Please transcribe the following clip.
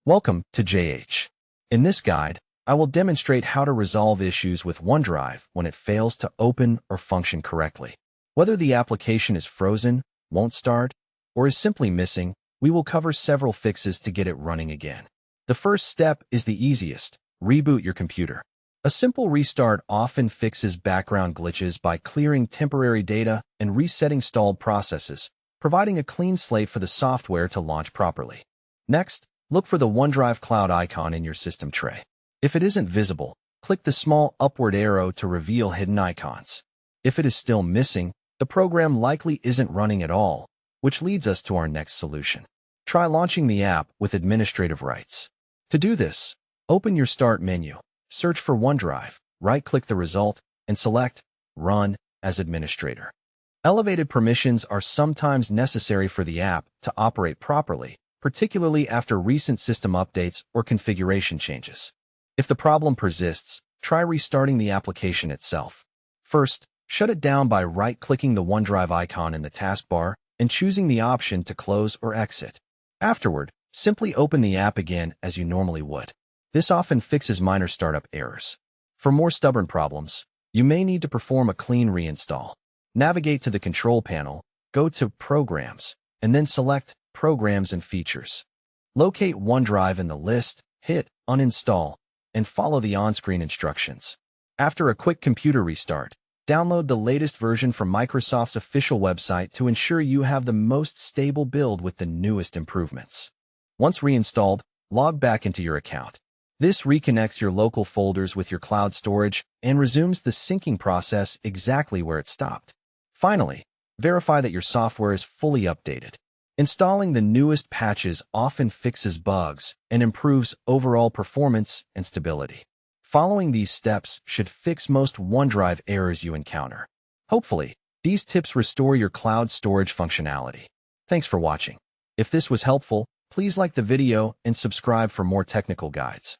Welcome to JH. In this guide, I will demonstrate how to resolve issues with OneDrive when it fails to open or function correctly. Whether the application is frozen, won't start, or is simply missing, we will cover several fixes to get it running again. The first step is the easiest: reboot your computer. A simple restart often fixes background glitches by clearing temporary data and resetting stalled processes, providing a clean slate for the software to launch properly. Next, look for the OneDrive Cloud icon in your system tray. If it isn't visible, click the small upward arrow to reveal hidden icons. If it is still missing, the program likely isn't running at all, which leads us to our next solution. Try launching the app with administrative rights. To do this, open your Start menu, search for OneDrive, right-click the result, and select Run as Administrator. Elevated permissions are sometimes necessary for the app to operate properly, particularly after recent system updates or configuration changes. If the problem persists, try restarting the application itself. First, shut it down by right-clicking the OneDrive icon in the taskbar and choosing the option to close or exit. Afterward, simply open the app again as you normally would. This often fixes minor startup errors. For more stubborn problems, you may need to perform a clean reinstall. Navigate to the control panel, go to Programs, and then select Programs and Features. Locate OneDrive in the list, hit Uninstall, and follow the on-screen instructions. After a quick computer restart, download the latest version from Microsoft's official website to ensure you have the most stable build with the newest improvements. Once reinstalled, log back into your account. This reconnects your local folders with your cloud storage and resumes the syncing process exactly where it stopped. Finally, verify that your software is fully updated. Installing the newest patches often fixes bugs and improves overall performance and stability. Following these steps should fix most OneDrive errors you encounter. Hopefully, these tips restore your cloud storage functionality. Thanks for watching. If this was helpful, please like the video and subscribe for more technical guides.